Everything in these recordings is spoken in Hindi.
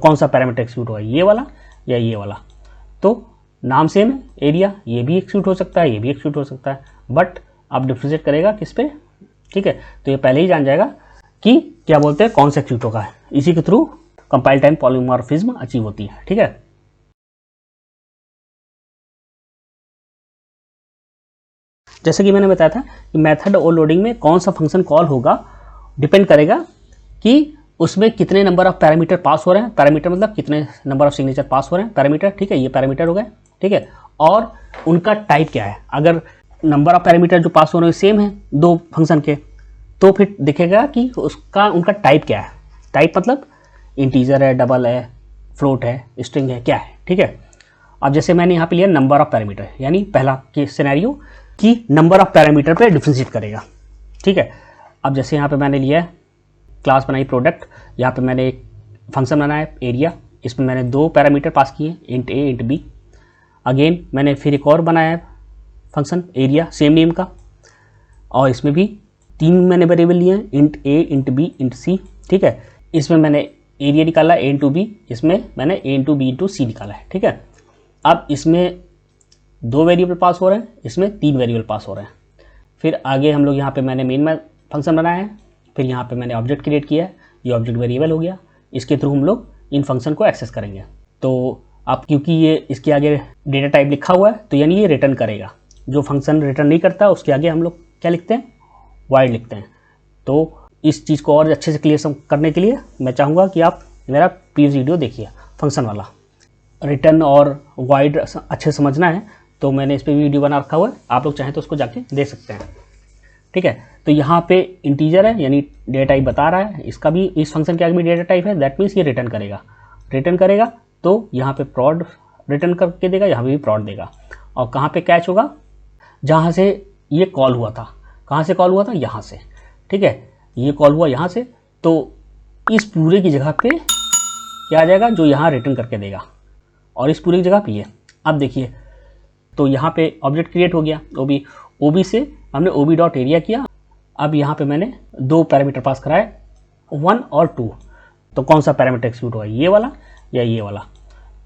कौन सा पैरामीटर एक्सिक्यूट होगा, ये वाला या ये वाला। तो नाम सेम है, एरिया, ये भी एक्सिक्यूट हो सकता है, ये भी एक्सिक्यूट हो सकता है, बट अब डिफ्रेंशिएट करेगा किस पे, ठीक है। तो ये पहले ही जान जाएगा कि क्या बोलते हैं कौन सा एक्सिक्यूट होगा। इसी के through compile time polymorphism achieve होती है, ठीक है। जैसे कि मैंने बताया था कि मेथड ओवरलोडिंग में कौन सा फंक्शन कॉल होगा डिपेंड करेगा कि उसमें कितने नंबर ऑफ पैरामीटर पास हो रहे हैं। पैरामीटर मतलब कितने नंबर ऑफ सिग्नेचर पास हो रहे हैं, पैरामीटर, ठीक है, ये पैरामीटर हो गए, ठीक है। और उनका टाइप क्या है, अगर नंबर ऑफ पैरामीटर जो पास हो रहे हैं सेम है दो फंक्शन के, तो फिर दिखेगा कि उनका टाइप क्या है। टाइप मतलब इंटीजर है, डबल है, फ्लोट है, स्ट्रिंग है, क्या है, ठीक है। अब जैसे मैंने यहाँ पे लिया नंबर ऑफ पैरामीटर, यानी पहला केस सिनेरियो कि नंबर ऑफ पैरामीटर पे डिफरेंशिएट करेगा, ठीक है। अब जैसे यहाँ पे मैंने लिया है क्लास बनाई प्रोडक्ट, यहाँ पे मैंने एक फंक्शन बनाया एरिया, इसमें मैंने दो पैरामीटर पास किए, इंट ए इंट बी। अगेन मैंने फिर एक और बनाया है फंक्शन एरिया सेम नेम का, और इसमें भी तीन मैंने वेरिएबल लिए हैं, इंट ए इंट बी इंट सी, ठीक है। इसमें मैंने एरिया निकाला ए इंटू बी, इसमें मैंने ए इंटू बी इंटू सी निकाला है, ठीक है। अब इसमें दो वेरिएबल पास हो रहे हैं, इसमें तीन वेरिएबल पास हो रहे हैं। फिर आगे हम लोग यहाँ पे मैंने मेन फंक्शन बनाया है, फिर यहाँ पे मैंने ऑब्जेक्ट क्रिएट किया है, ये ऑब्जेक्ट वेरिएबल हो गया, इसके थ्रू हम लोग इन फंक्शन को एक्सेस करेंगे। तो अब क्योंकि ये इसके आगे डेटा टाइप लिखा हुआ है, तो यानी ये रिटर्न करेगा। जो फंक्शन रिटर्न नहीं करता उसके आगे हम लोग क्या लिखते हैं, वाइड लिखते हैं। तो इस चीज़ को और अच्छे से क्लियर करने के लिए मैं चाहूँगा कि आप मेरा प्रीवियस वीडियो देखिए फंक्शन वाला। रिटर्न और वाइड अच्छे समझना है तो मैंने इस पर वीडियो बना रखा हुआ है, आप लोग चाहें तो उसको जाके देख सकते हैं, ठीक है। तो यहाँ पे इंटीजर है यानी डेटा टाइप बता रहा है, इसका भी इस फंक्शन के आगे भी डेटा टाइप है, दैट मीन्स ये रिटर्न करेगा। तो यहाँ पे प्रॉड रिटर्न करके देगा, यहाँ पे भी प्रॉड देगा। और कहाँ पे कैच होगा, जहाँ से ये कॉल हुआ था, कहाँ से कॉल हुआ था, यहाँ से, ठीक है। ये कॉल हुआ यहाँ से, तो इस पूरे की जगह पे क्या आ जाएगा, जो यहाँ रिटर्न करके देगा, और इस पूरे की जगह पे ये। अब देखिए, तो यहाँ पे ऑब्जेक्ट क्रिएट हो गया ओबी से हमने ओबी डॉट एरिया किया। अब यहाँ पे मैंने दो पैरामीटर पास कराए 1 और 2। तो कौन सा पैरामीटर एक्सिक्यूट होगा, ये वाला या ये वाला।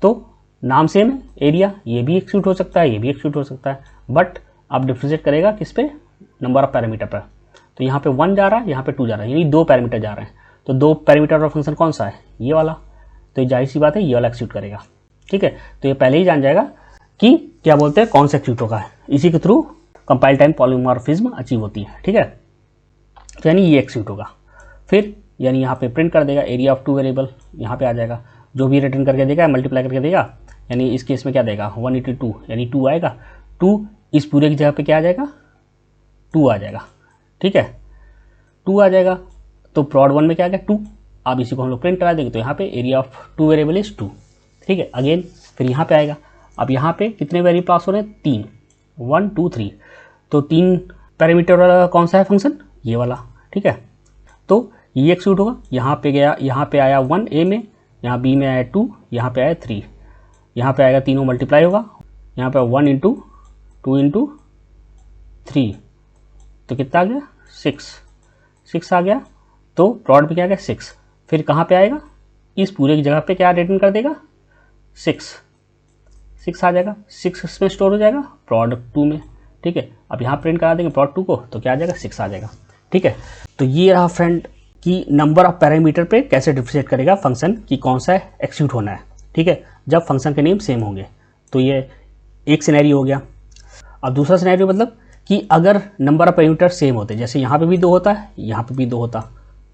तो नाम सेम है एरिया, ये भी एक्सिक्यूट हो सकता है, ये भी एक्सिक्यूट हो सकता है, बट अब डिफरेंशिएट करेगा किस पे, नंबर ऑफ पैरामीटर पर। तो यहाँ पे 1 जा रहा है, यहाँ पे 2 जा रहा है, यानी दो पैरामीटर जा रहे हैं। तो दो पैरामीटर वाला फंक्शन कौन सा है, ये वाला। तो जाहिर सी बात है ये वाला एक्सिक्यूट करेगा, ठीक है। तो ये पहले ही जान जाएगा कि क्या बोलते हैं कौन सा एक्सिक्यूट होगा। इसी के through compile time polymorphism achieve होती है, ठीक है। तो यानी ये एक्सिक्यूट होगा। फिर यानी यहाँ पे प्रिंट कर देगा एरिया ऑफ 2 वेरिएबल, यहाँ पे आ जाएगा, जो भी रिटर्न करके देगा मल्टीप्लाई करके देगा, यानी इस केस में क्या देगा 182 यानी 2 आएगा। 2 इस पूरे की जगह पे क्या आ जाएगा, 2 आ जाएगा, ठीक है। 2 आ जाएगा, तो प्रॉड 1 में क्या आ गया 2। अब इसी को हम लोग प्रिंट करा देंगे, तो यहाँ पे एरिया ऑफ 2 वेरिएबल इज 2, ठीक है। अगेन फिर यहाँ पे आएगा, अब यहाँ पे कितने वेरिएबल पास हो रहे हैं, 3, 1 2 3। तो 3 पैरामीटर वाला कौन सा है फंक्शन, ये वाला, ठीक है। तो ये एक्सिक्यूट होगा, यहाँ पे गया, यहाँ पे आया 1 ए में, यहाँ बी में आया 2, यहाँ पे आया 3, यहाँ पे आएगा, तीनों मल्टीप्लाई होगा, यहाँ पे 1 इंटू 2 इंटू 3, तो कितना आ गया 6 आ गया। तो प्रॉड पे क्या आ गया 6। फिर कहाँ पे आएगा, इस पूरे की जगह पे क्या रिटर्न कर देगा 6 आ जाएगा, 6 इसमें स्टोर हो जाएगा प्रॉड 2 में, ठीक है। अब यहाँ प्रिंट करा देंगे प्रॉड 2 को, तो क्या आ जाएगा 6 आ जाएगा, ठीक है। तो ये रहा फ्रेंड कि नंबर ऑफ पैरामीटर पे कैसे डिफरेंशिएट करेगा फंक्शन कि कौन सा एक्सिक्यूट होना है, ठीक है, जब फंक्शन के नेम सेम होंगे। तो ये एक सिनेरियो हो गया। अब दूसरा सिनेरियो मतलब कि अगर नंबर ऑफ पैरामीटर सेम होते, जैसे यहाँ पे भी 2 होता है, यहाँ पे भी 2 होता,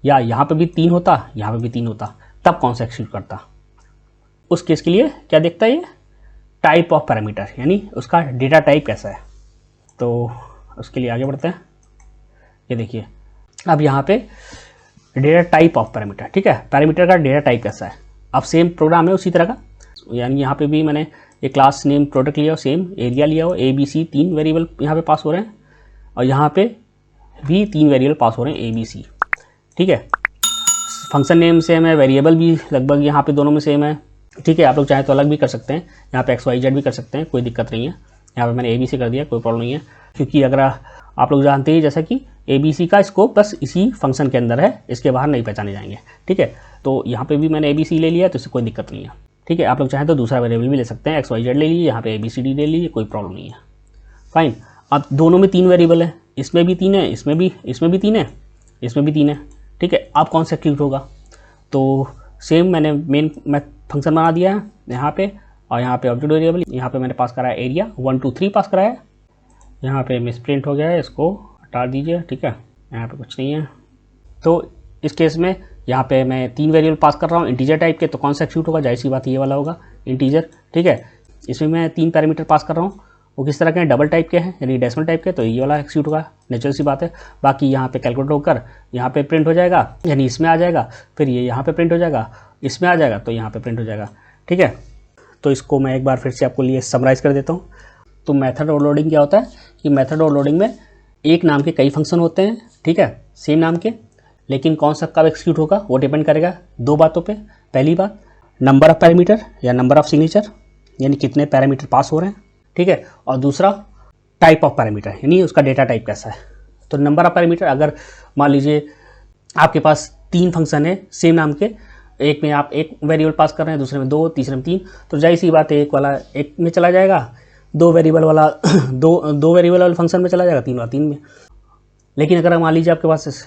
या यहाँ पे भी 3 होता, यहाँ पे भी 3 होता, तब कौन सा एक्सिक्यूट करता। उस केस के लिए क्या देखता है ये, टाइप ऑफ पैरामीटर, यानी उसका डेटा टाइप कैसा है। तो उसके लिए आगे बढ़ते हैं। ये देखिए, अब यहाँ पे डेटा टाइप ऑफ पैरामीटर, ठीक है, पैरामीटर का डेटा टाइप कैसा है। अब सेम प्रोग्राम है उसी तरह का, यानी यहाँ पे भी मैंने एक क्लास नेम प्रोडक्ट लिया हो, सेम एरिया लिया हो, ए बी सी 3 वेरिएबल यहाँ पे पास हो रहे हैं, और यहाँ पे भी 3 वेरिएबल पास हो रहे हैं ए बी सी, ठीक है। फंक्शन नेम सेम है, वेरिएबल भी लगभग यहाँ पे दोनों में सेम है, ठीक है। आप लोग चाहे तो अलग भी कर सकते हैं, यहाँ पे एक्स वाई जेड भी कर सकते हैं, कोई दिक्कत नहीं है। यहाँ पे मैंने ए बी सी कर दिया, कोई प्रॉब्लम नहीं है, क्योंकि अगर आप लोग जानते हैं जैसा कि ABC का स्कोप बस इसी फंक्शन के अंदर है, इसके बाहर नहीं पहचाने जाएंगे। ठीक है, तो यहाँ पे भी मैंने ABC ले लिया तो इससे कोई दिक्कत नहीं है। ठीक है, आप लोग चाहें तो दूसरा वेरिएबल भी ले सकते हैं, XYZ ले लीजिए, यहाँ पे ABCD ले लीजिए, कोई प्रॉब्लम नहीं है। फाइन। अब दोनों में 3 वेरिएबल है, इसमें भी 3 है, इसमें भी 3 है, इसमें भी 3 है। ठीक है, अब कौन सा एक्टिवेट होगा? तो सेम मैंने मेन फंक्शन बना दिया है यहाँ पे, और यहाँ पे ऑब्जेक्ट वेरिएबल, यहाँ पे मैंने पास करा है एरिया 1 2 3 पास कराया है। यहाँ पे मिसप्रिंट हो गया है, इसको हटा दीजिए। ठीक है, यहाँ पे कुछ नहीं है। तो इस केस में यहाँ पे मैं 3 वेरिएबल पास कर रहा हूँ इंटीजर टाइप के, तो कौन सा एक्सिक्यूट होगा? जाहिर सी बात ये वाला होगा, इंटीजर। ठीक है, इसमें मैं 3 पैरामीटर पास कर रहा हूँ, वो किस तरह के हैं? डबल टाइप के हैं, यानी डेसिमल टाइप के, तो ये वाला एक्सिक्यूट होगा, नेचुरल सी बात है। बाकी यहाँ पे कैलकुलेट होकर यहाँ पे प्रिंट हो जाएगा, यानी इसमें आ जाएगा, फिर ये यहाँ पे प्रिंट हो जाएगा, इसमें आ जाएगा, तो यहाँ पे प्रिंट हो जाएगा। ठीक है, तो इसको मैं एक बार फिर से आपको लिए समराइज़ कर देता हूँ। तो मेथड ओवरलोडिंग क्या होता है कि मेथड ओवरलोडिंग में एक नाम के कई फंक्शन होते हैं, ठीक है, सेम नाम के, लेकिन कौन सा कब एक्सिक्यूट होगा वो डिपेंड करेगा 2 बातों पे। पहली बात, नंबर ऑफ़ पैरामीटर या नंबर ऑफ़ सिग्नेचर, यानी कितने पैरामीटर पास हो रहे हैं। ठीक है, और दूसरा टाइप ऑफ पैरामीटर, यानी उसका डेटा टाइप कैसा है। तो नंबर ऑफ़ पैरामीटर, अगर मान लीजिए आपके पास 3 फंक्शन है सेम नाम के, एक में आप 1 वेरिएबल पास कर रहे हैं, दूसरे में 2, तीसरे में 3, तो जाहिर सी बात है एक वाला 1 में चला जाएगा, 2 वेरिएबल वाला दो वेरिएबल वाले फंक्शन में चला जाएगा, 3 वाला 3 में। लेकिन अगर मान लीजिए आपके पास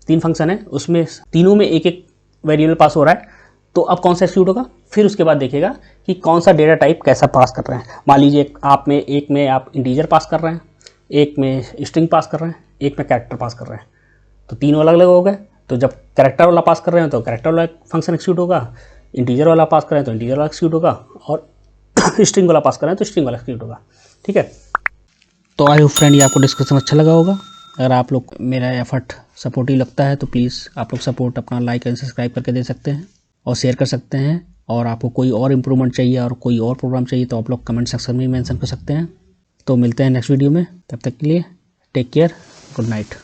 3 फंक्शन है, उसमें तीनों में 1 वेरिएबल पास हो रहा है, तो अब कौन सा एक्सिक्यूट होगा? फिर उसके बाद देखिएगा कि कौन सा डेटा टाइप कैसा पास कर रहे हैं। मान लीजिए एक में आप इंटीजर पास कर रहे हैं, एक में स्ट्रिंग पास कर रहे हैं, एक में कैरेक्टर पास कर रहे हैं, तो तीनों अलग अलग हो गए। तो जब कैरेक्टर वाला पास कर रहे हैं तो कैरेक्टर वाला फंक्शन एक्सिक्यूट होगा, इंटीजर वाला पास कर रहे हैं तो इंटीजर वाला एक्सिक्यूट होगा, और स्ट्रिंग वाला पास कर रहे हैं तो स्ट्रिंग वाला एक्सिक्यूट होगा। ठीक है, तो आई होप फ्रेंड ये आपको डिस्कशन अच्छा लगा होगा। अगर आप लोग मेरा एफर्ट सपोर्टिव लगता है तो प्लीज़ आप लोग सपोर्ट अपना लाइक एंड सब्सक्राइब करके दे सकते हैं और शेयर कर सकते हैं। और आपको कोई और इम्प्रूवमेंट चाहिए और कोई और प्रोग्राम चाहिए तो आप लोग कमेंट सेक्शन में मेंशन कर सकते हैं। तो मिलते हैं नेक्स्ट वीडियो में, तब तक के लिए टेक केयर, गुड नाइट।